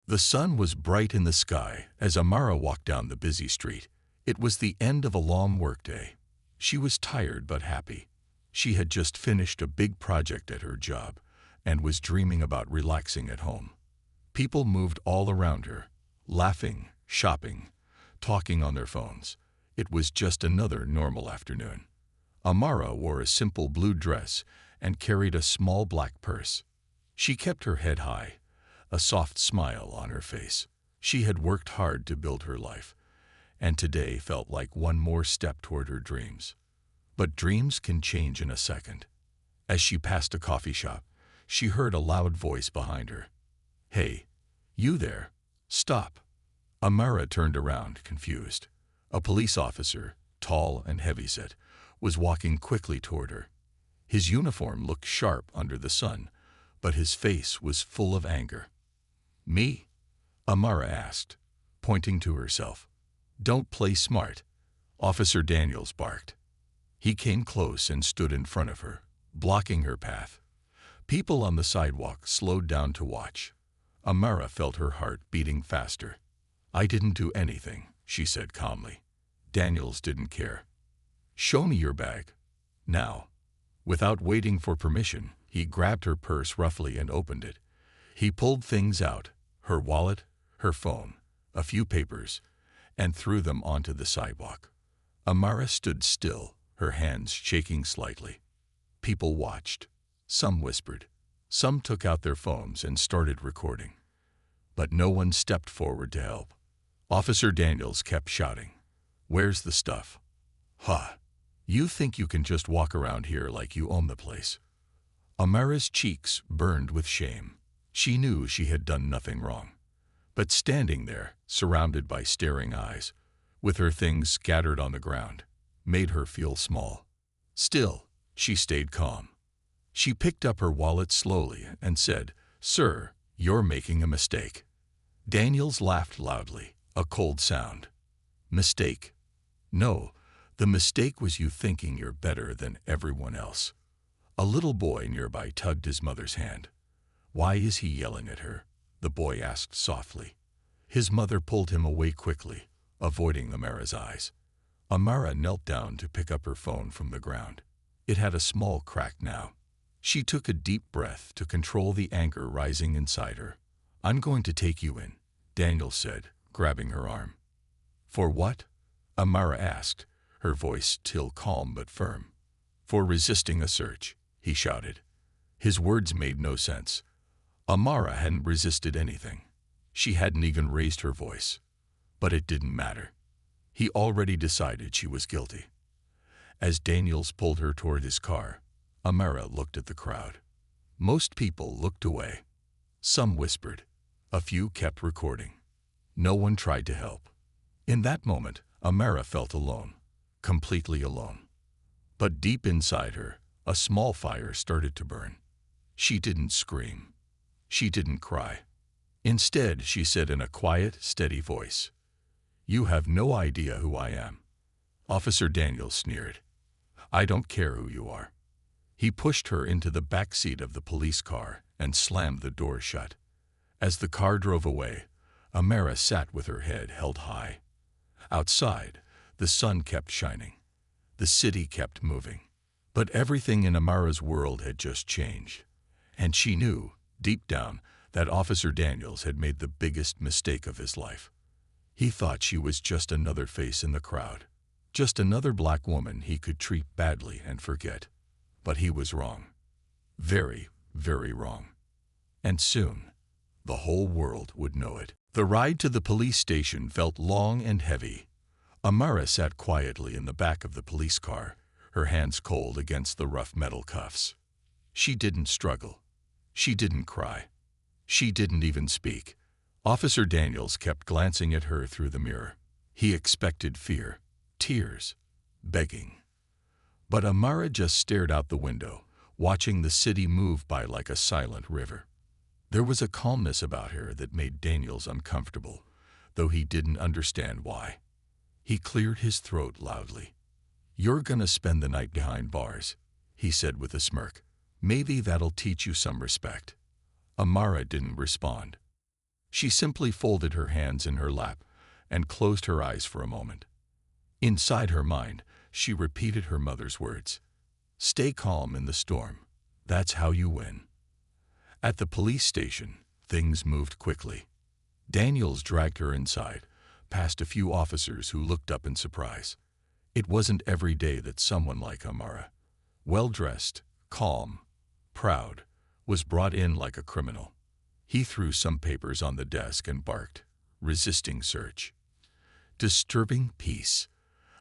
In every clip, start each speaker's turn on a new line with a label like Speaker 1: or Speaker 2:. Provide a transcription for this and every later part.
Speaker 1: The sun was bright in the sky as Amara walked down the busy street. It was the end of a long workday. She was tired but happy. She had just finished a big project at her job and was dreaming about relaxing at home. People moved all around her, laughing, shopping, talking on their phones. It was just another normal afternoon. Amara wore a simple blue dress and carried a small black purse. She kept her head high, a soft smile on her face. She had worked hard to build her life, and today felt like one more step toward her dreams. But dreams can change in a second. As she passed a coffee shop, she heard a loud voice behind her. "Hey, you there, stop." Amara turned around, confused. A police officer, tall and heavyset, was walking quickly toward her. His uniform looked sharp under the sun, but his face was full of anger. "Me?" Amara asked, pointing to herself. "Don't play smart," Officer Daniels barked. He came close and stood in front of her, blocking her path. People on the sidewalk slowed down to watch. Amara felt her heart beating faster. "I didn't do anything," she said calmly. Daniels didn't care. "Show me your bag. Now." Without waiting for permission, he grabbed her purse roughly and opened it. He pulled things out, her wallet, her phone, a few papers, and threw them onto the sidewalk. Amara stood still, her hands shaking slightly. People watched. Some whispered. Some took out their phones and started recording. But no one stepped forward to help. Officer Daniels kept shouting, "Where's the stuff? Ha! You think you can just walk around here like you own the place?" Amara's cheeks burned with shame. She knew she had done nothing wrong. But standing there, surrounded by staring eyes, with her things scattered on the ground, made her feel small. Still, she stayed calm. She picked up her wallet slowly and said, "Sir, you're making a mistake." Daniels laughed loudly, a cold sound. "Mistake? No, the mistake was you thinking you're better than everyone else." A little boy nearby tugged his mother's hand. "Why is he yelling at her?" the boy asked softly. His mother pulled him away quickly, avoiding Amara's eyes. Amara knelt down to pick up her phone from the ground. It had a small crack now. She took a deep breath to control the anger rising inside her. "I'm going to take you in," Daniel said, grabbing her arm. "For what?" Amara asked, her voice still calm but firm. "For resisting a search," he shouted. His words made no sense. Amara hadn't resisted anything. She hadn't even raised her voice. But it didn't matter. He already decided she was guilty. As Daniels pulled her toward his car, Amara looked at the crowd. Most people looked away. Some whispered. A few kept recording. No one tried to help. In that moment, Amara felt alone, completely alone. But deep inside her, a small fire started to burn. She didn't scream. She didn't cry. Instead, she said in a quiet, steady voice, "You have no idea who I am." Officer Daniels sneered. "I don't care who you are." He pushed her into the back seat of the police car and slammed the door shut. As the car drove away, Amara sat with her head held high. Outside, the sun kept shining. The city kept moving. But everything in Amara's world had just changed. And she knew, deep down, that Officer Daniels had made the biggest mistake of his life. He thought she was just another face in the crowd, just another black woman he could treat badly and forget. But he was wrong. Very, very wrong. And soon, the whole world would know it. The ride to the police station felt long and heavy. Amara sat quietly in the back of the police car, her hands cold against the rough metal cuffs. She didn't struggle. She didn't cry. She didn't even speak. Officer Daniels kept glancing at her through the mirror. He expected fear, tears, begging. But Amara just stared out the window, watching the city move by like a silent river. There was a calmness about her that made Daniels uncomfortable, though he didn't understand why. He cleared his throat loudly. "You're gonna spend the night behind bars," he said with a smirk. "Maybe that'll teach you some respect." Amara didn't respond. She simply folded her hands in her lap and closed her eyes for a moment. Inside her mind, she repeated her mother's words. Stay calm in the storm. That's how you win. At the police station, things moved quickly. Daniels dragged her inside, past a few officers who looked up in surprise. It wasn't every day that someone like Amara, well-dressed, calm, proud, was brought in like a criminal. He threw some papers on the desk and barked, resisting search. Disturbing peace.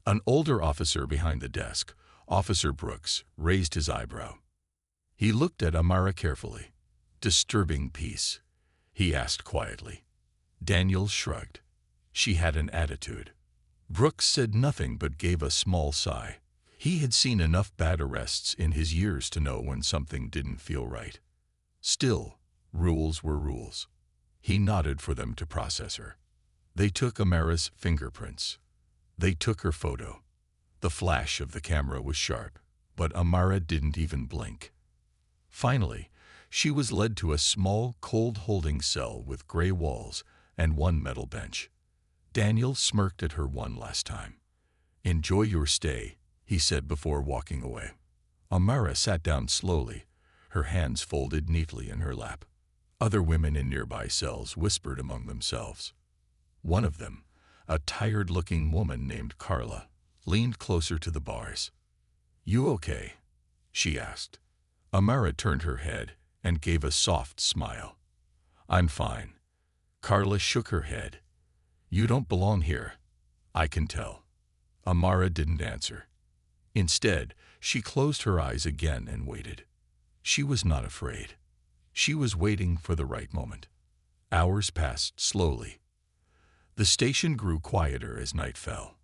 Speaker 1: An older officer behind the desk, Officer Brooks, raised his eyebrow. He looked at Amara carefully. Disturbing peace, he asked quietly. Daniels shrugged. She had an attitude. Brooks said nothing but gave a small sigh. He had seen enough bad arrests in his years to know when something didn't feel right. Still, rules were rules. He nodded for them to process her. They took Amara's fingerprints. They took her photo. The flash of the camera was sharp, but Amara didn't even blink. Finally, she was led to a small, cold holding cell with gray walls and one metal bench. Daniel smirked at her one last time. Enjoy your stay, he said before walking away. Amara sat down slowly, her hands folded neatly in her lap. Other women in nearby cells whispered among themselves. One of them, a tired-looking woman named Carla, leaned closer to the bars. You okay? She asked. Amara turned her head and gave a soft smile. I'm fine. Carla shook her head. You don't belong here. I can tell. Amara didn't answer. Instead, she closed her eyes again and waited. She was not afraid. She was waiting for the right moment. Hours passed slowly. The station grew quieter as night fell.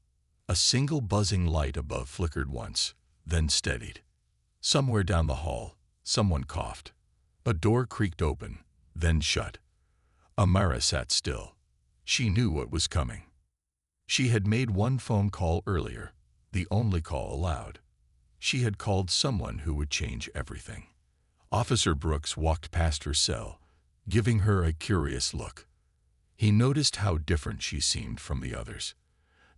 Speaker 1: A single buzzing light above flickered once, then steadied. Somewhere down the hall, someone coughed. A door creaked open, then shut. Amara sat still. She knew what was coming. She had made one phone call earlier, the only call allowed. She had called someone who would change everything. Officer Brooks walked past her cell, giving her a curious look. He noticed how different she seemed from the others.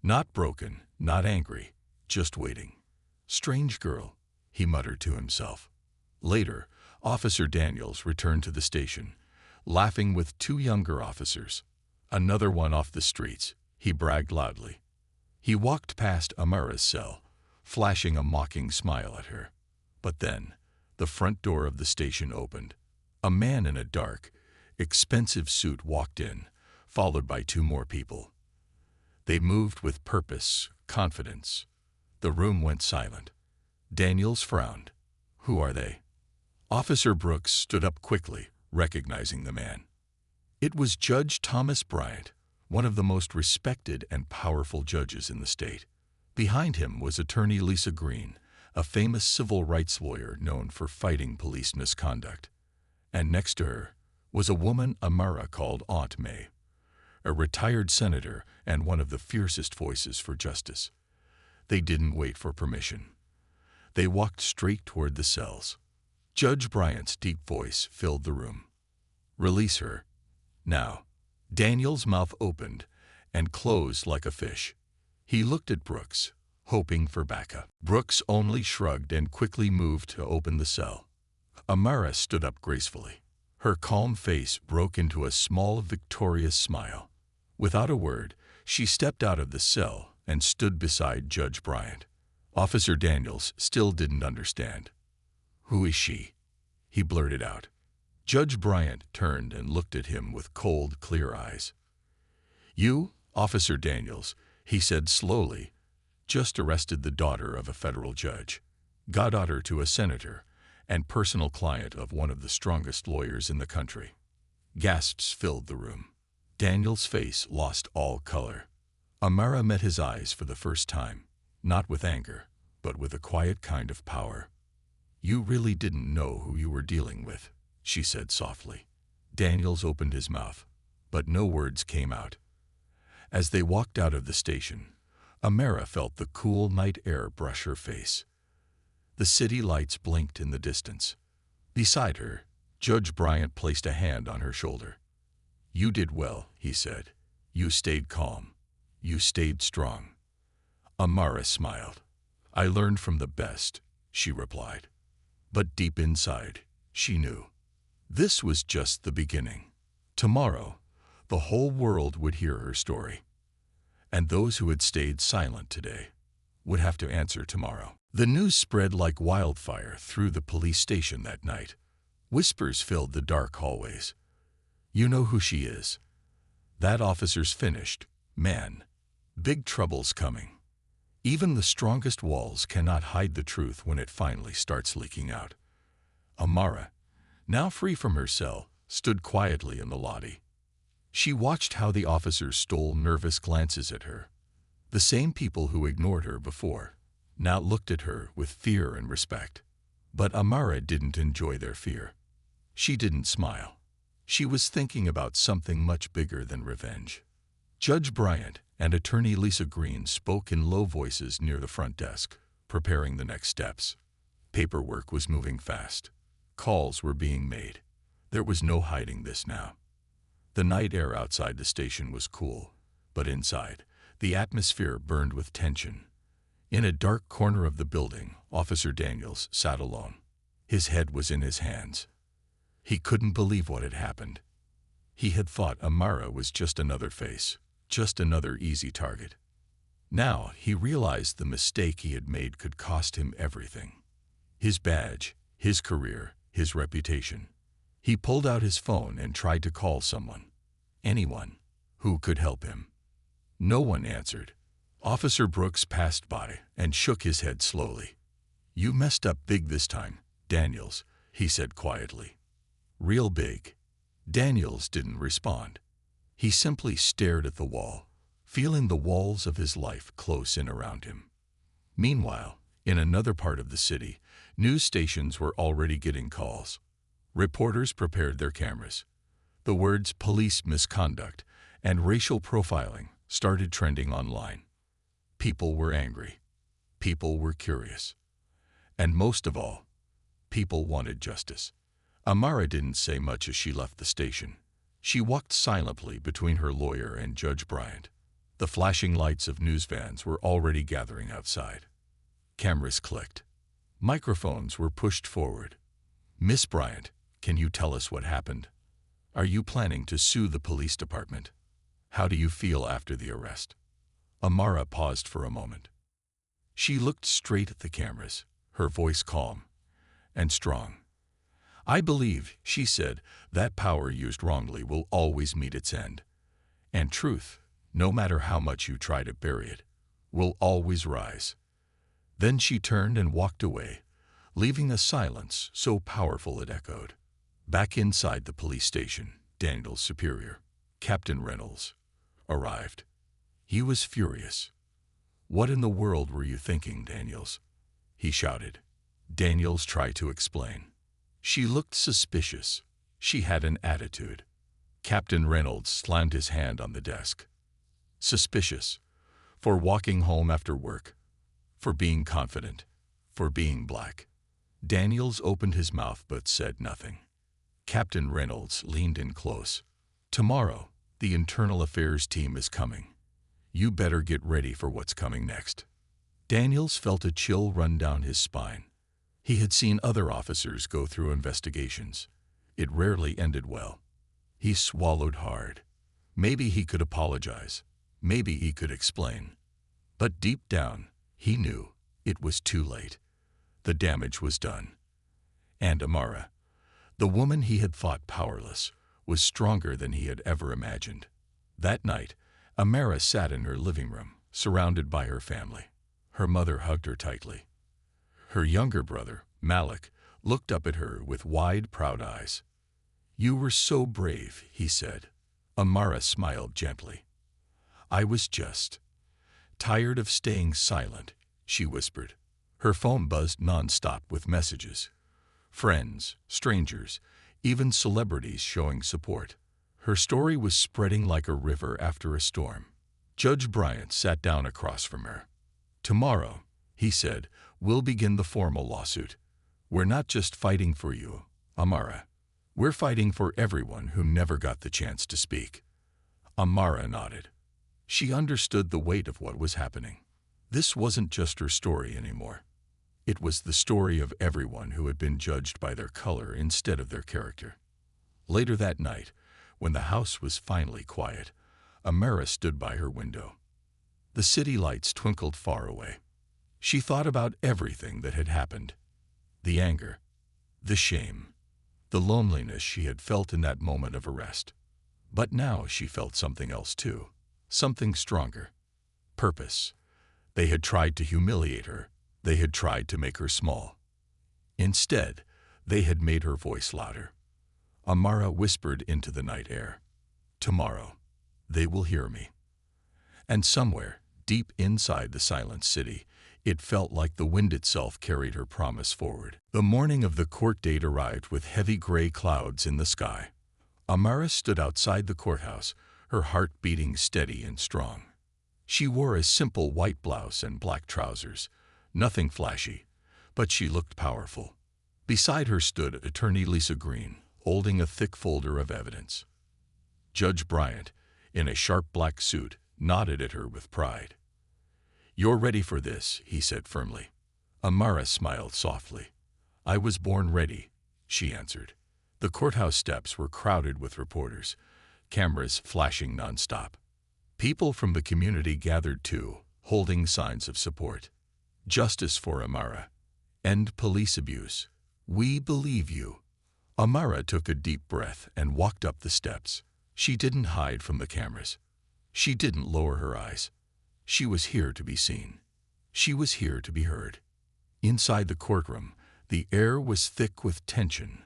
Speaker 1: Not broken, not angry, just waiting. Strange girl, he muttered to himself. Later, Officer Daniels returned to the station, laughing with two younger officers. Another one off the streets, he bragged loudly. He walked past Amara's cell, flashing a mocking smile at her. But then, the front door of the station opened. A man in a dark, expensive suit walked in, followed by two more people. They moved with purpose, confidence. The room went silent. Daniels frowned. Who are they? Officer Brooks stood up quickly, recognizing the man. It was Judge Thomas Bryant, one of the most respected and powerful judges in the state. Behind him was Attorney Lisa Green, a famous civil rights lawyer known for fighting police misconduct. And next to her was a woman Amara called Aunt May, a retired senator and one of the fiercest voices for justice. They didn't wait for permission. They walked straight toward the cells. Judge Bryant's deep voice filled the room. Release her. Now. Daniel's mouth opened and closed like a fish. He looked at Brooks, hoping for backup. Brooks only shrugged and quickly moved to open the cell. Amara stood up gracefully. Her calm face broke into a small, victorious smile. Without a word, she stepped out of the cell and stood beside Judge Bryant. Officer Daniels still didn't understand. Who is she? He blurted out. Judge Bryant turned and looked at him with cold, clear eyes. You, Officer Daniels, he said slowly, just arrested the daughter of a federal judge, goddaughter to a senator, and personal client of one of the strongest lawyers in the country. Gasps filled the room. Daniel's face lost all color. Amara met his eyes for the first time, not with anger, but with a quiet kind of power. You really didn't know who you were dealing with, she said softly. Daniels opened his mouth, but no words came out. As they walked out of the station, Amara felt the cool night air brush her face. The city lights blinked in the distance. Beside her, Judge Bryant placed a hand on her shoulder. You did well, he said. You stayed calm. You stayed strong. Amara smiled. I learned from the best, she replied. But deep inside, she knew. This was just the beginning. Tomorrow, the whole world would hear her story. And those who had stayed silent today would have to answer tomorrow. The news spread like wildfire through the police station that night. Whispers filled the dark hallways. You know who she is. That officer's finished. Man, big trouble's coming. Even the strongest walls cannot hide the truth when it finally starts leaking out. Amara, now free from her cell, stood quietly in the lobby. She watched how the officers stole nervous glances at her. The same people who ignored her before now looked at her with fear and respect. But Amara didn't enjoy their fear. She didn't smile. She was thinking about something much bigger than revenge. Judge Bryant and attorney Lisa Green spoke in low voices near the front desk, preparing the next steps. Paperwork was moving fast. Calls were being made. There was no hiding this now. The night air outside the station was cool, but inside, the atmosphere burned with tension. In a dark corner of the building, Officer Daniels sat alone. His head was in his hands. He couldn't believe what had happened. He had thought Amara was just another face, just another easy target. Now he realized the mistake he had made could cost him everything. His badge, his career, his reputation. He pulled out his phone and tried to call someone. Anyone who could help him. No one answered. Officer Brooks passed by and shook his head slowly. You messed up big this time, Daniels, he said quietly. Real big. Daniels didn't respond. He simply stared at the wall, feeling the walls of his life close in around him. Meanwhile, in another part of the city, news stations were already getting calls. Reporters prepared their cameras. The words police misconduct and racial profiling started trending online. People were angry. People were curious. And most of all, people wanted justice. Amara didn't say much as she left the station. She walked silently between her lawyer and Judge Bryant. The flashing lights of news vans were already gathering outside. Cameras clicked. Microphones were pushed forward. Miss Bryant, can you tell us what happened? Are you planning to sue the police department? How do you feel after the arrest? Amara paused for a moment. She looked straight at the cameras, her voice calm and strong. I believe, she said, that power used wrongly will always meet its end. And truth, no matter how much you try to bury it, will always rise. Then she turned and walked away, leaving a silence so powerful it echoed. Back inside the police station, Daniel's superior, Captain Reynolds, arrived. He was furious. What in the world were you thinking, Daniels? He shouted. Daniels tried to explain. She looked suspicious. She had an attitude. Captain Reynolds slammed his hand on the desk. Suspicious. For walking home after work. For being confident. For being black. Daniels opened his mouth but said nothing. Captain Reynolds leaned in close. Tomorrow, the internal affairs team is coming. You better get ready for what's coming next. Daniels felt a chill run down his spine. He had seen other officers go through investigations. It rarely ended well. He swallowed hard. Maybe he could apologize. Maybe he could explain. But deep down, he knew it was too late. The damage was done. And Amara, the woman he had thought powerless, was stronger than he had ever imagined. That night, Amara sat in her living room, surrounded by her family. Her mother hugged her tightly. Her younger brother, Malik, looked up at her with wide, proud eyes. You were so brave, he said. Amara smiled gently. I was just tired of staying silent, she whispered. Her phone buzzed nonstop with messages. Friends, strangers, even celebrities showing support. Her story was spreading like a river after a storm. Judge Bryant sat down across from her. Tomorrow, he said, we'll begin the formal lawsuit. We're not just fighting for you, Amara. We're fighting for everyone who never got the chance to speak. Amara nodded. She understood the weight of what was happening. This wasn't just her story anymore. It was the story of everyone who had been judged by their color instead of their character. Later that night, when the house was finally quiet, Amara stood by her window. The city lights twinkled far away. She thought about everything that had happened. The anger, the shame, the loneliness she had felt in that moment of arrest. But now she felt something else too, something stronger. Purpose. They had tried to humiliate her. They had tried to make her small. Instead, they had made her voice louder. Amara whispered into the night air, "Tomorrow, they will hear me." And somewhere, deep inside the silent city, it felt like the wind itself carried her promise forward. The morning of the court date arrived with heavy gray clouds in the sky. Amara stood outside the courthouse, her heart beating steady and strong. She wore a simple white blouse and black trousers, nothing flashy, but she looked powerful. Beside her stood Attorney Lisa Green, holding a thick folder of evidence. Judge Bryant, in a sharp black suit, nodded at her with pride. "You're ready for this," he said firmly. Amara smiled softly. "I was born ready," she answered. The courthouse steps were crowded with reporters, cameras flashing nonstop. People from the community gathered too, holding signs of support. "Justice for Amara. End police abuse. We believe you." Amara took a deep breath and walked up the steps. She didn't hide from the cameras. She didn't lower her eyes. She was here to be seen. She was here to be heard. Inside the courtroom, the air was thick with tension.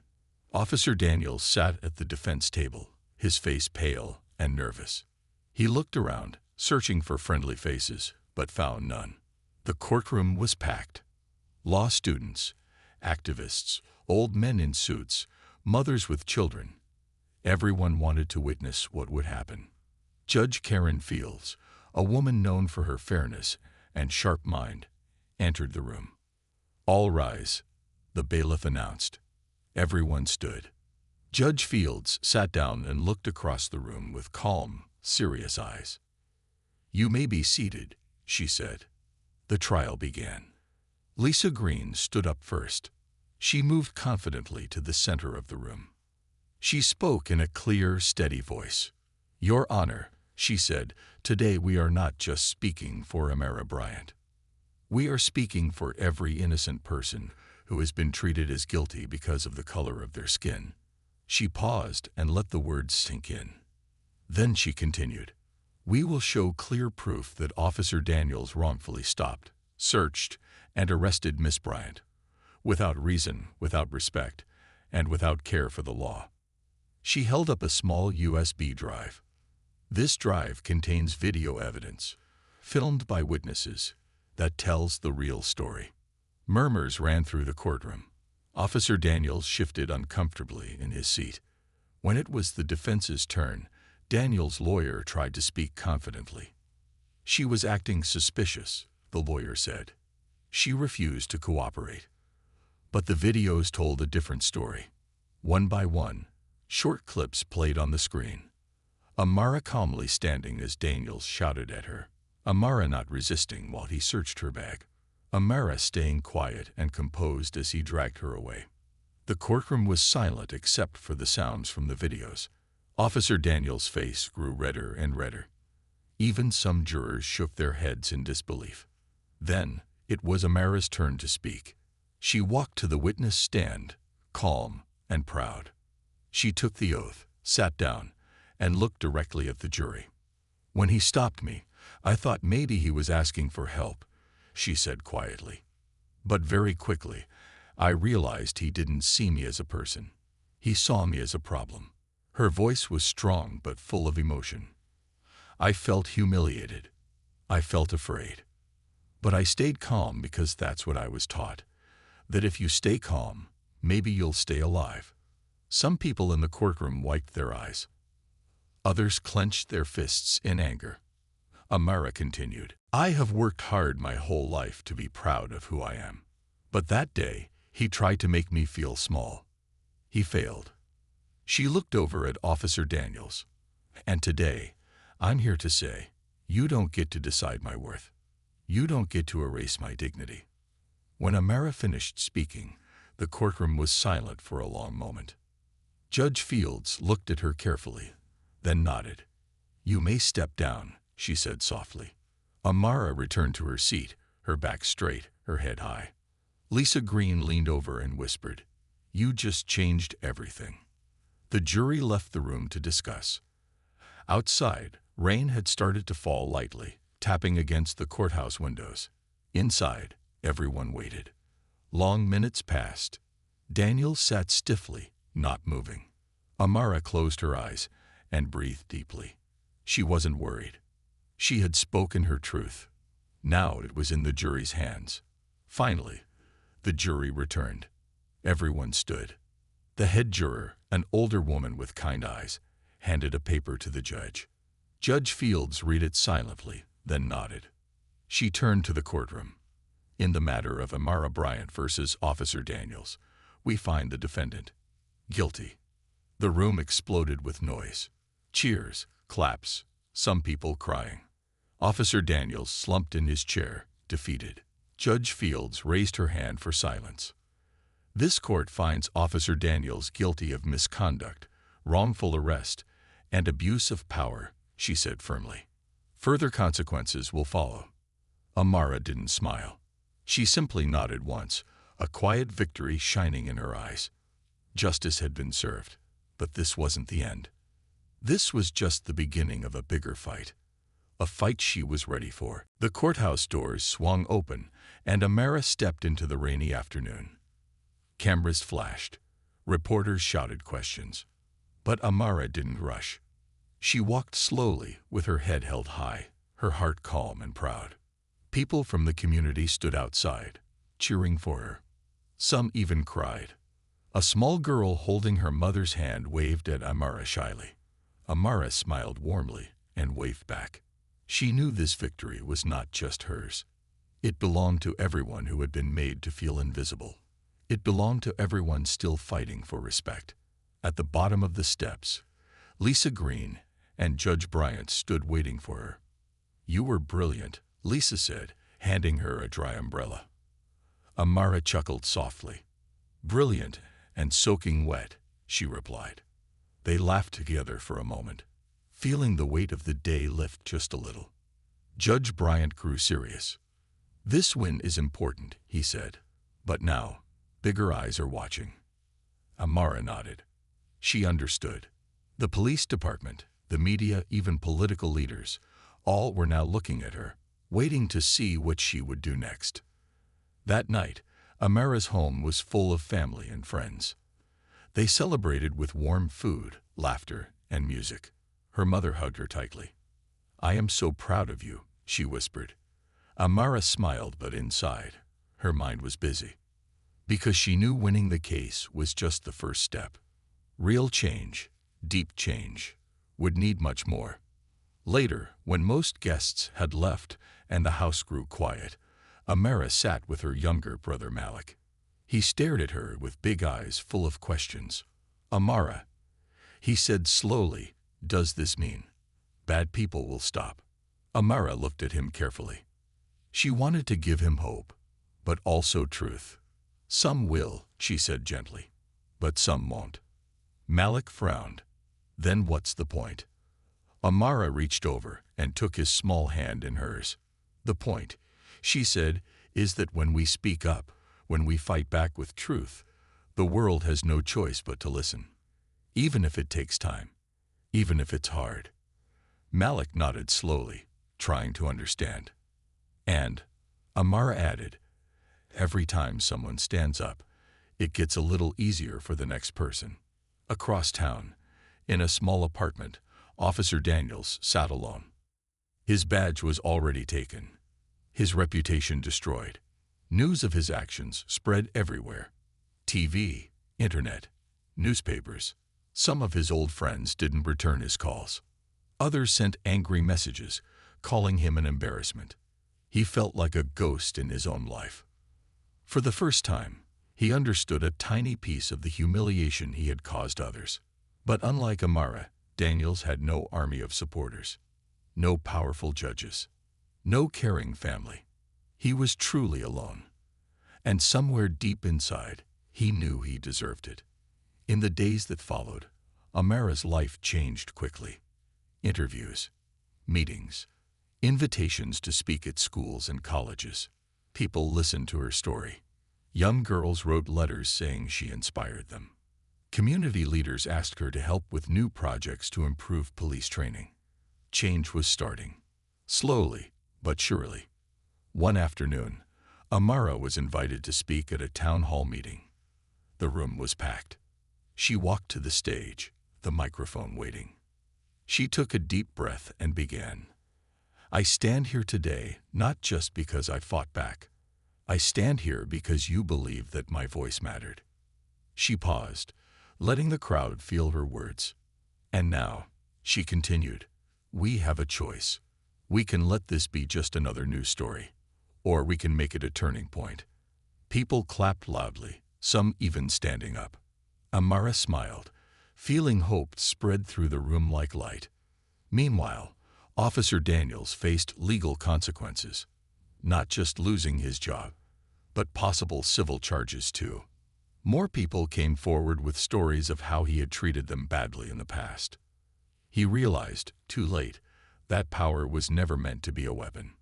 Speaker 1: Officer Daniels sat at the defense table, his face pale and nervous. He looked around, searching for friendly faces, but found none. The courtroom was packed. Law students, activists, old men in suits, mothers with children. Everyone wanted to witness what would happen. Judge Karen Fields, a woman known for her fairness and sharp mind, entered the room. "All rise," the bailiff announced. Everyone stood. Judge Fields sat down and looked across the room with calm, serious eyes. "You may be seated," she said. The trial began. Lisa Green stood up first. She moved confidently to the center of the room. She spoke in a clear, steady voice. "Your Honor," she said, "today we are not just speaking for Amara Bryant. We are speaking for every innocent person who has been treated as guilty because of the color of their skin." She paused and let the words sink in. Then she continued, "We will show clear proof that Officer Daniels wrongfully stopped, searched, and arrested Miss Bryant, without reason, without respect, and without care for the law." She held up a small USB drive. This drive contains video evidence, filmed by witnesses, that tells the real story. Murmurs ran through the courtroom. Officer Daniels shifted uncomfortably in his seat. When it was the defense's turn, Daniels' lawyer tried to speak confidently. "She was acting suspicious," the lawyer said. "She refused to cooperate." But the videos told a different story. One by one, short clips played on the screen. Amara calmly standing as Daniels shouted at her. Amara not resisting while he searched her bag. Amara staying quiet and composed as he dragged her away. The courtroom was silent except for the sounds from the videos. Officer Daniels' face grew redder and redder. Even some jurors shook their heads in disbelief. Then, it was Amara's turn to speak. She walked to the witness stand, calm and proud. She took the oath, sat down, and looked directly at the jury. "When he stopped me, I thought maybe he was asking for help," she said quietly. "But very quickly, I realized he didn't see me as a person. He saw me as a problem." Her voice was strong but full of emotion. "I felt humiliated. I felt afraid. But I stayed calm because that's what I was taught. That if you stay calm, maybe you'll stay alive." Some people in the courtroom wiped their eyes. Others clenched their fists in anger. Amara continued, "I have worked hard my whole life to be proud of who I am. But that day, he tried to make me feel small. He failed. She looked over at Officer Daniels. "And today, I'm here to say, you don't get to decide my worth. You don't get to erase my dignity." When Amara finished speaking, the courtroom was silent for a long moment. Judge Fields looked at her carefully, then nodded. "You may step down," she said softly. Amara returned to her seat, her back straight, her head high. Lisa Green leaned over and whispered, "You just changed everything." The jury left the room to discuss. Outside, rain had started to fall lightly, tapping against the courthouse windows. Inside, everyone waited. Long minutes passed. Daniel sat stiffly, not moving. Amara closed her eyes and breathed deeply. She wasn't worried. She had spoken her truth. Now it was in the jury's hands. Finally, the jury returned. Everyone stood. The head juror, an older woman with kind eyes, handed a paper to the judge. Judge Fields read it silently, then nodded. She turned to the courtroom. "In the matter of Amara Bryant versus Officer Daniels, we find the defendant guilty." The room exploded with noise. Cheers, claps, some people crying. Officer Daniels slumped in his chair, defeated. Judge Fields raised her hand for silence. "This court finds Officer Daniels guilty of misconduct, wrongful arrest, and abuse of power," she said firmly. "Further consequences will follow." Amara didn't smile. She simply nodded once, a quiet victory shining in her eyes. Justice had been served, but this wasn't the end. This was just the beginning of a bigger fight. A fight she was ready for. The courthouse doors swung open, and Amara stepped into the rainy afternoon. Cameras flashed. Reporters shouted questions. But Amara didn't rush. She walked slowly, with her head held high, her heart calm and proud. People from the community stood outside, cheering for her. Some even cried. A small girl holding her mother's hand waved at Amara shyly. Amara smiled warmly and waved back. She knew this victory was not just hers. It belonged to everyone who had been made to feel invisible. It belonged to everyone still fighting for respect. At the bottom of the steps, Lisa Green and Judge Bryant stood waiting for her. "You were brilliant," Lisa said, handing her a dry umbrella. Amara chuckled softly. "Brilliant and soaking wet," she replied. They laughed together for a moment, feeling the weight of the day lift just a little. Judge Bryant grew serious. "This win is important," he said. "But now, bigger eyes are watching." Amara nodded. She understood. The police department, the media, even political leaders, all were now looking at her, waiting to see what she would do next. That night, Amara's home was full of family and friends. They celebrated with warm food, laughter, and music. Her mother hugged her tightly. "I am so proud of you," she whispered. Amara smiled, but inside, her mind was busy. Because she knew winning the case was just the first step. Real change, deep change, would need much more. Later, when most guests had left and the house grew quiet, Amara sat with her younger brother Malik. He stared at her with big eyes full of questions. "Amara," he said slowly, "does this mean bad people will stop?" Amara looked at him carefully. She wanted to give him hope, but also truth. "Some will," she said gently, "but some won't." Malik frowned. "Then what's the point?" Amara reached over and took his small hand in hers. "The point," she said, "is that when we speak up, when we fight back with truth, the world has no choice but to listen. Even if it takes time, even if it's hard." Malik nodded slowly, trying to understand. "And," Amara added, "every time someone stands up, it gets a little easier for the next person." Across town, in a small apartment, Officer Daniels sat alone. His badge was already taken, his reputation destroyed. News of his actions spread everywhere. TV, internet, newspapers. Some of his old friends didn't return his calls. Others sent angry messages, calling him an embarrassment. He felt like a ghost in his own life. For the first time, he understood a tiny piece of the humiliation he had caused others. But unlike Amara, Daniels had no army of supporters, no powerful judges, no caring family. He was truly alone. And somewhere deep inside, he knew he deserved it. In the days that followed, Amara's life changed quickly. Interviews, meetings, invitations to speak at schools and colleges. People listened to her story. Young girls wrote letters saying she inspired them. Community leaders asked her to help with new projects to improve police training. Change was starting. Slowly, but surely. One afternoon, Amara was invited to speak at a town hall meeting. The room was packed. She walked to the stage, the microphone waiting. She took a deep breath and began. I stand here today not just because I fought back. I stand here because you believe that my voice mattered. She paused, letting the crowd feel her words. And now, she continued, we have a choice. We can let this be just another news story, or we can make it a turning point. People clapped loudly, some even standing up. Amara smiled, feeling hope spread through the room like light. Meanwhile, Officer Daniels faced legal consequences, not just losing his job, but possible civil charges too. More people came forward with stories of how he had treated them badly in the past. He realized, too late, that power was never meant to be a weapon.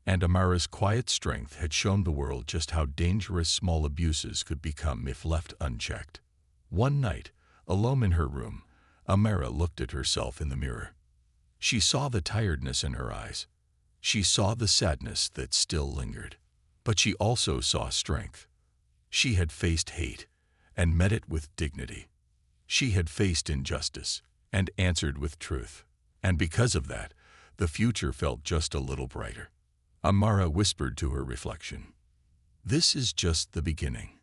Speaker 1: And Amara's quiet strength had shown the world just how dangerous small abuses could become if left unchecked. One night, alone in her room, Amara looked at herself in the mirror. She saw the tiredness in her eyes. She saw the sadness that still lingered. But she also saw strength. She had faced hate and met it with dignity. She had faced injustice and answered with truth. And because of that, the future felt just a little brighter. Amara whispered to her reflection, "This is just the beginning."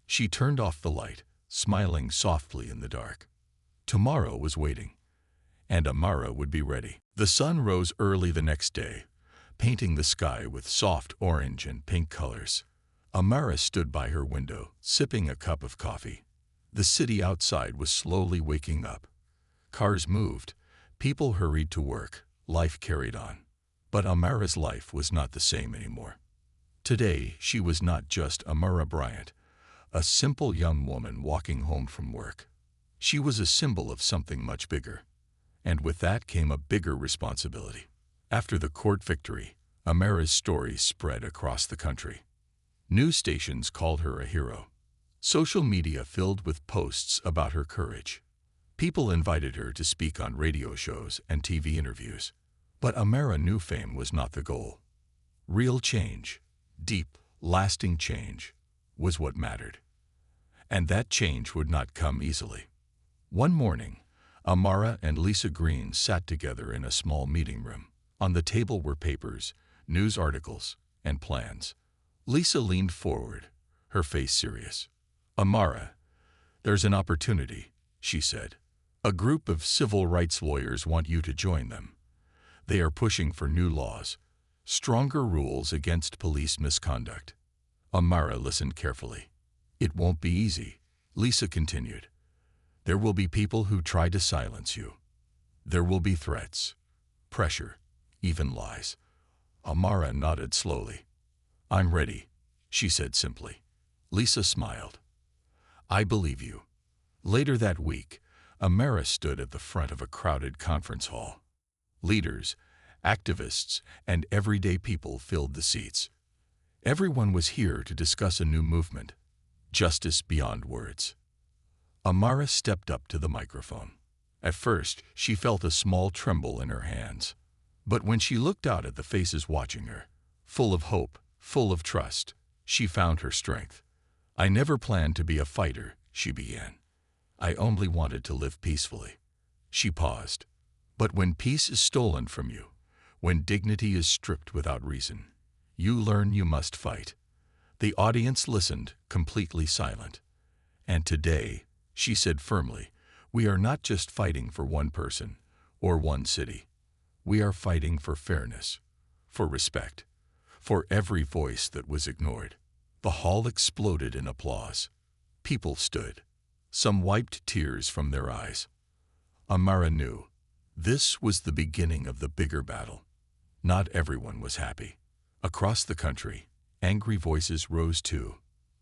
Speaker 1: She turned off the light, smiling softly in the dark. Tomorrow was waiting, and Amara would be ready. The sun rose early the next day, painting the sky with soft orange and pink colors. Amara stood by her window, sipping a cup of coffee. The city outside was slowly waking up. Cars moved, people hurried to work, life carried on. But Amara's life was not the same anymore. Today, she was not just Amara Bryant, a simple young woman walking home from work. She was a symbol of something much bigger. And with that came a bigger responsibility. After the court victory, Amara's story spread across the country. News stations called her a hero. Social media filled with posts about her courage. People invited her to speak on radio shows and TV interviews. But Amara knew fame was not the goal. Real change, deep, lasting change, was what mattered. And that change would not come easily. One morning, Amara and Lisa Green sat together in a small meeting room. On the table were papers, news articles, and plans. Lisa leaned forward, her face serious. "Amara, there's an opportunity," she said. "A group of civil rights lawyers want you to join them. They are pushing for new laws, stronger rules against police misconduct." Amara listened carefully. "It won't be easy," Lisa continued. "There will be people who try to silence you. There will be threats, pressure, even lies." Amara nodded slowly. "I'm ready," she said simply. Lisa smiled. "I believe you." Later that week, Amara stood at the front of a crowded conference hall. Leaders, activists, and everyday people filled the seats. Everyone was here to discuss a new movement, justice beyond words. Amara stepped up to the microphone. At first, she felt a small tremble in her hands. But when she looked out at the faces watching her, full of hope, full of trust, she found her strength. "I never planned to be a fighter," she began. "I only wanted to live peacefully." She paused. "But when peace is stolen from you, when dignity is stripped without reason, you learn you must fight." The audience listened, completely silent. "And today," she said firmly, "we are not just fighting for one person or one city. We are fighting for fairness, for respect, for every voice that was ignored." The hall exploded in applause. People stood. Some wiped tears from their eyes. Amara knew. This was the beginning of the bigger battle. Not everyone was happy. Across the country, angry voices rose too.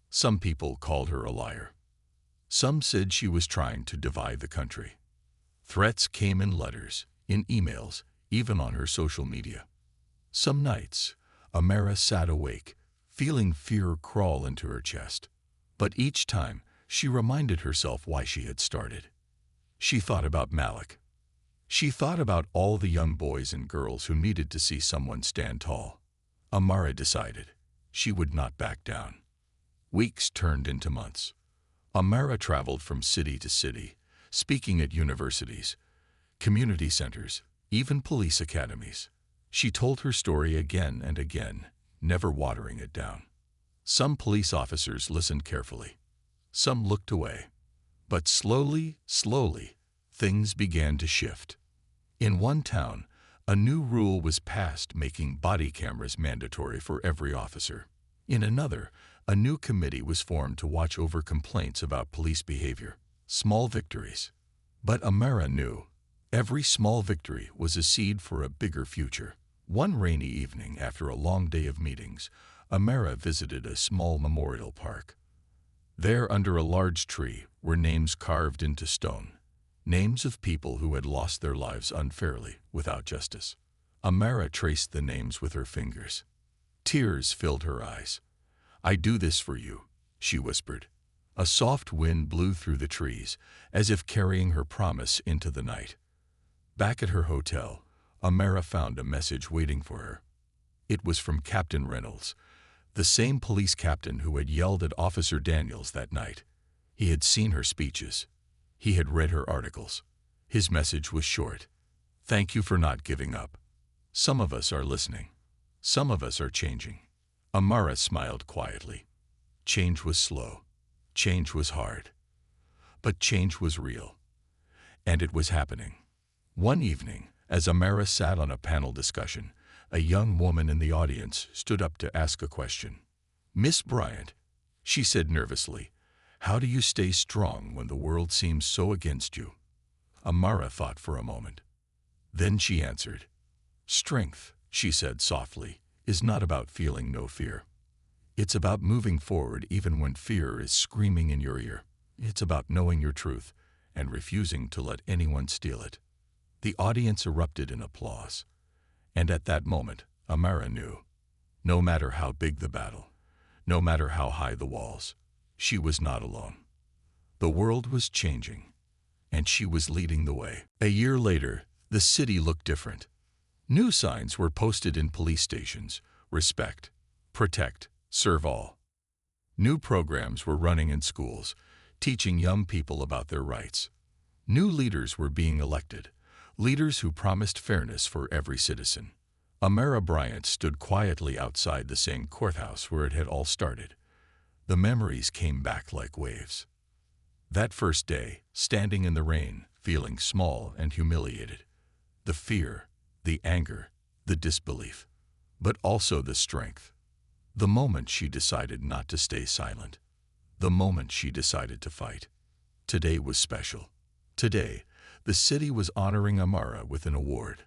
Speaker 1: Some people called her a liar. Some said she was trying to divide the country. Threats came in letters, in emails, even on her social media. Some nights, Amara sat awake, feeling fear crawl into her chest. But each time, she reminded herself why she had started. She thought about Malik. She thought about all the young boys and girls who needed to see someone stand tall. Amara decided she would not back down. Weeks turned into months. Amara traveled from city to city, speaking at universities, community centers, even police academies. She told her story again and again, never watering it down. Some police officers listened carefully. Some looked away. But slowly, things began to shift. In one town, a new rule was passed making body cameras mandatory for every officer. In another, a new committee was formed to watch over complaints about police behavior. Small victories. But Amara knew every small victory was a seed for a bigger future. One rainy evening, after a long day of meetings, Amara visited a small memorial park. There, under a large tree, were names carved into stone. Names of people who had lost their lives unfairly, without justice. Amara traced the names with her fingers. Tears filled her eyes. "I do this for you," she whispered. A soft wind blew through the trees, as if carrying her promise into the night. Back at her hotel, Amara found a message waiting for her. It was from Captain Reynolds, the same police captain who had yelled at Officer Daniels that night. He had seen her speeches. He had read her articles. His message was short. "Thank you for not giving up. Some of us are listening. Some of us are changing." Amara smiled quietly. Change was slow. Change was hard. But change was real. And it was happening. One evening, as Amara sat on a panel discussion, a young woman in the audience stood up to ask a question. "Miss Bryant," she said nervously, "how do you stay strong when the world seems so against you?" Amara thought for a moment. Then she answered. "Strength," she said softly, "is not about feeling no fear. It's about moving forward even when fear is screaming in your ear. It's about knowing your truth and refusing to let anyone steal it." The audience erupted in applause. And at that moment, Amara knew, no matter how big the battle, no matter how high the walls, she was not alone. The world was changing, and she was leading the way. A year later, the city looked different. New signs were posted in police stations: respect, protect, serve all. New programs were running in schools, teaching young people about their rights. New leaders were being elected, leaders who promised fairness for every citizen. Amara Bryant stood quietly outside the same courthouse where it had all started. The memories came back like waves. That first day, standing in the rain, feeling small and humiliated. The fear, the anger, the disbelief, but also the strength. The moment she decided not to stay silent. The moment she decided to fight. Today was special. Today, the city was honoring Amara with an award.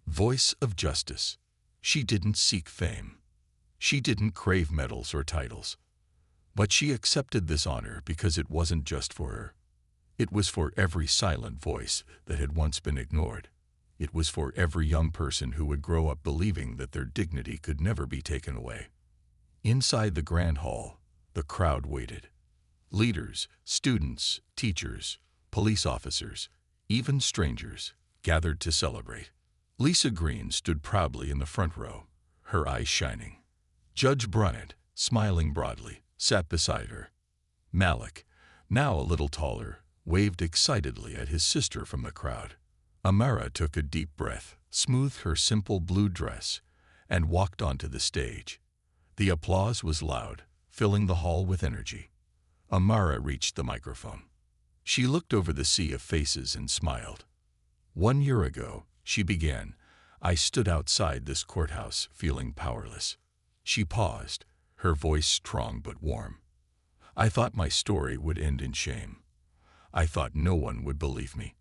Speaker 1: Voice of Justice. She didn't seek fame. She didn't crave medals or titles. But she accepted this honor because it wasn't just for her. It was for every silent voice that had once been ignored. It was for every young person who would grow up believing that their dignity could never be taken away. Inside the grand hall, the crowd waited. Leaders, students, teachers, police officers, even strangers, gathered to celebrate. Lisa Green stood proudly in the front row, her eyes shining. Judge Bryant, smiling broadly, sat beside her. Malik, now a little taller, waved excitedly at his sister from the crowd. Amara took a deep breath, smoothed her simple blue dress, and walked onto the stage. The applause was loud, filling the hall with energy. Amara reached the microphone. She looked over the sea of faces and smiled. 1 year ago, she began, I stood outside this courthouse feeling powerless. She paused, her voice strong but warm. I thought my story would end in shame. I thought no one would believe me.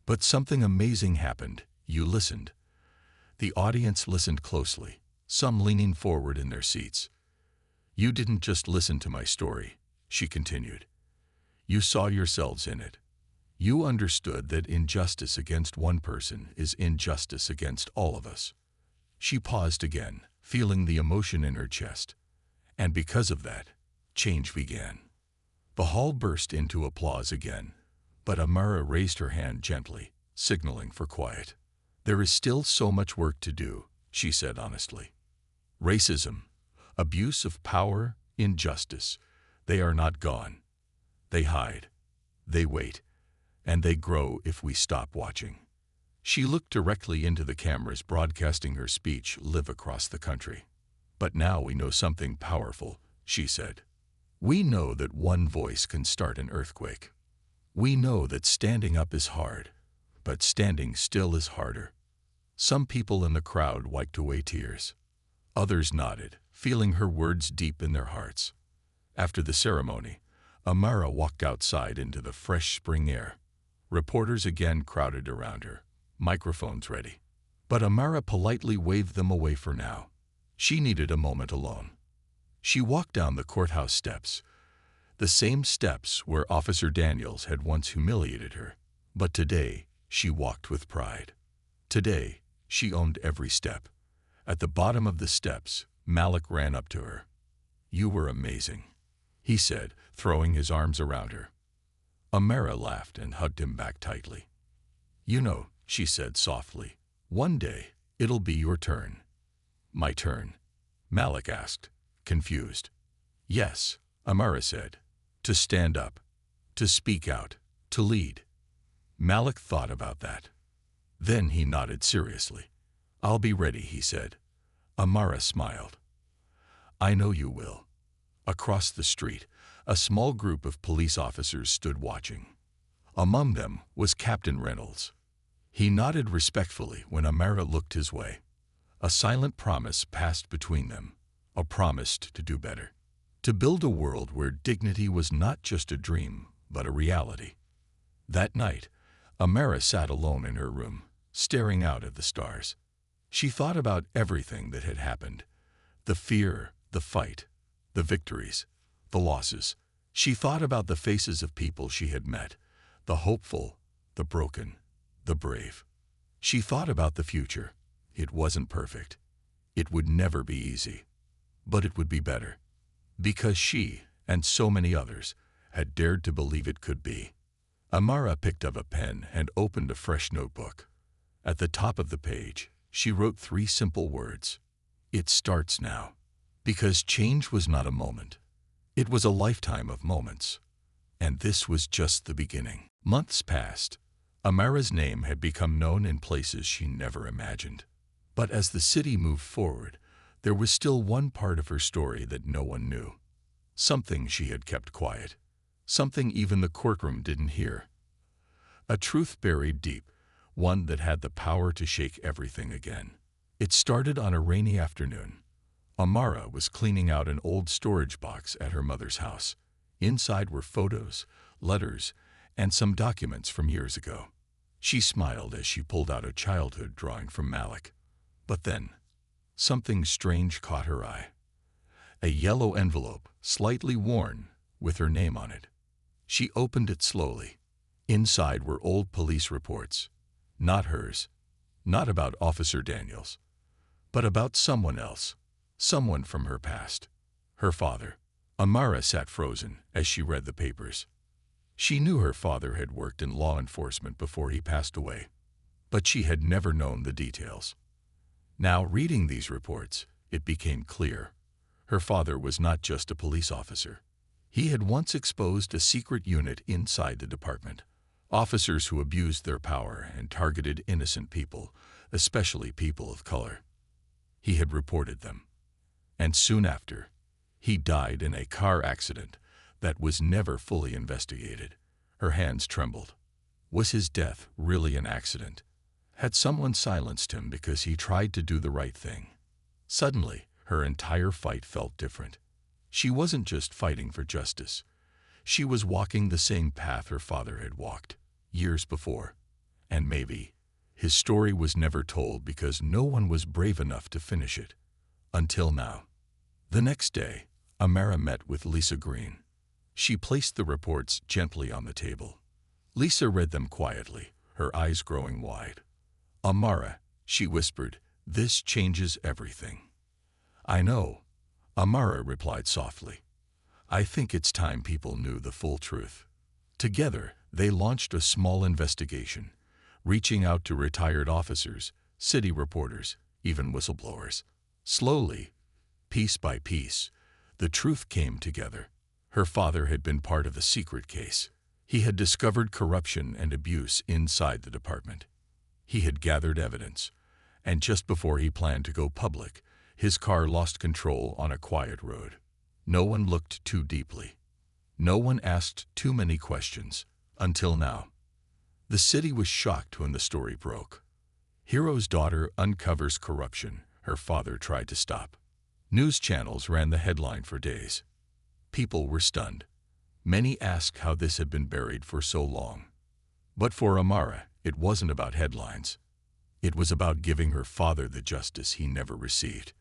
Speaker 1: But something amazing happened. You listened. The audience listened closely, some leaning forward in their seats. You didn't just listen to my story, she continued. You saw yourselves in it. You understood that injustice against one person is injustice against all of us. She paused again, feeling the emotion in her chest. And because of that, change began. The hall burst into applause again, but Amara raised her hand gently, signaling for quiet. There is still so much work to do, she said honestly. Racism, abuse of power, injustice, they are not gone. They hide, they wait, and they grow if we stop watching. She looked directly into the cameras broadcasting her speech live across the country. But now we know something powerful, she said. We know that one voice can start an earthquake. We know that standing up is hard, but standing still is harder. Some people in the crowd wiped away tears. Others nodded, feeling her words deep in their hearts. After the ceremony, Amara walked outside into the fresh spring air. Reporters again crowded around her, microphones ready. But Amara politely waved them away for now. She needed a moment alone. She walked down the courthouse steps, the same steps where Officer Daniels had once humiliated her. But today, she walked with pride. Today, she owned every step. At the bottom of the steps, Malik ran up to her. You were amazing, he said, throwing his arms around her. Amara laughed and hugged him back tightly. You know, she said softly, one day, it'll be your turn. My turn? Malik asked, confused. Yes, Amara said. To stand up, to speak out, to lead. Malik thought about that. Then he nodded seriously. I'll be ready, he said. Amara smiled. I know you will. Across the street, a small group of police officers stood watching. Among them was Captain Reynolds. He nodded respectfully when Amara looked his way. A silent promise passed between them, a promise to do better. To build a world where dignity was not just a dream, but a reality. That night, Amara sat alone in her room, staring out at the stars. She thought about everything that had happened. The fear, the fight, the victories, the losses. She thought about the faces of people she had met, the hopeful, the broken, the brave. She thought about the future. It wasn't perfect. It would never be easy. But it would be better. Because she, and so many others, had dared to believe it could be. Amara picked up a pen and opened a fresh notebook. At the top of the page, she wrote 3 simple words. It starts now. Because change was not a moment. It was a lifetime of moments. And this was just the beginning. Months passed. Amara's name had become known in places she never imagined. But as the city moved forward, there was still one part of her story that no one knew. Something she had kept quiet. Something even the courtroom didn't hear. A truth buried deep, one that had the power to shake everything again. It started on a rainy afternoon. Amara was cleaning out an old storage box at her mother's house. Inside were photos, letters, and some documents from years ago. She smiled as she pulled out a childhood drawing from Malik. But then, something strange caught her eye. A yellow envelope, slightly worn, with her name on it. She opened it slowly. Inside were old police reports. Not hers, not about Officer Daniels, but about someone else, someone from her past, her father. Amara sat frozen as she read the papers. She knew her father had worked in law enforcement before he passed away, but she had never known the details. Now, reading these reports, it became clear. Her father was not just a police officer. He had once exposed a secret unit inside the department. Officers who abused their power and targeted innocent people, especially people of color. He had reported them. And soon after, he died in a car accident that was never fully investigated. Her hands trembled. Was his death really an accident? Had someone silenced him because he tried to do the right thing? Suddenly, her entire fight felt different. She wasn't just fighting for justice. She was walking the same path her father had walked, years before. And maybe his story was never told because no one was brave enough to finish it. Until now. The next day, Amara met with Lisa Green. She placed the reports gently on the table. Lisa read them quietly, her eyes growing wide. "Amara," she whispered, "this changes everything." "I know," Amara replied softly. "I think it's time people knew the full truth." Together, they launched a small investigation, reaching out to retired officers, city reporters, even whistleblowers. Slowly, piece by piece, the truth came together. Her father had been part of a secret case. He had discovered corruption and abuse inside the department. He had gathered evidence, and just before he planned to go public, his car lost control on a quiet road. No one looked too deeply. No one asked too many questions, until now. The city was shocked when the story broke. Hero's daughter uncovers corruption her father tried to stop. News channels ran the headline for days. People were stunned. Many asked how this had been buried for so long. But for Amara, it wasn't about headlines. It was about giving her father the justice he never received.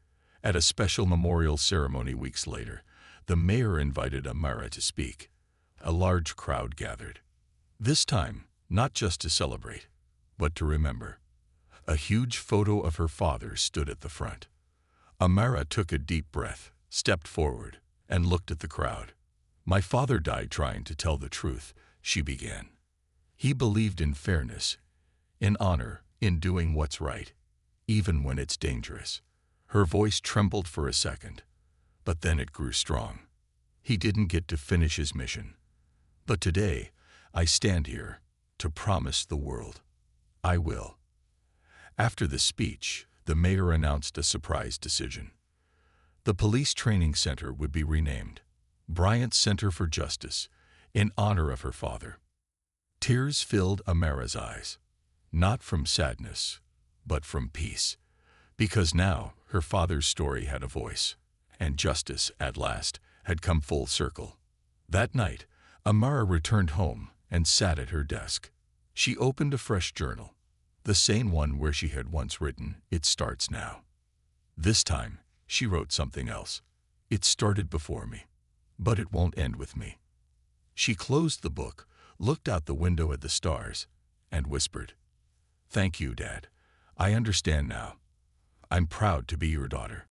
Speaker 1: At a special memorial ceremony weeks later, the mayor invited Amara to speak. A large crowd gathered. This time, not just to celebrate, but to remember. A huge photo of her father stood at the front. Amara took a deep breath, stepped forward, and looked at the crowd. "My father died trying to tell the truth," she began. "He believed in fairness, in honor, in doing what's right, even when it's dangerous." Her voice trembled for a second, but then it grew strong. "He didn't get to finish his mission. But today, I stand here to promise the world. I will." After the speech, the mayor announced a surprise decision. The police training center would be renamed Bryant Center for Justice, in honor of her father. Tears filled Amara's eyes, not from sadness, but from peace, because now her father's story had a voice, and justice, at last, had come full circle. That night, Amara returned home and sat at her desk. She opened a fresh journal, the same one where she had once written, "It starts now." This time, she wrote something else. "It started before me, but it won't end with me." She closed the book, looked out the window at the stars, and whispered, "Thank you, Dad. I understand now. I'm proud to be your daughter."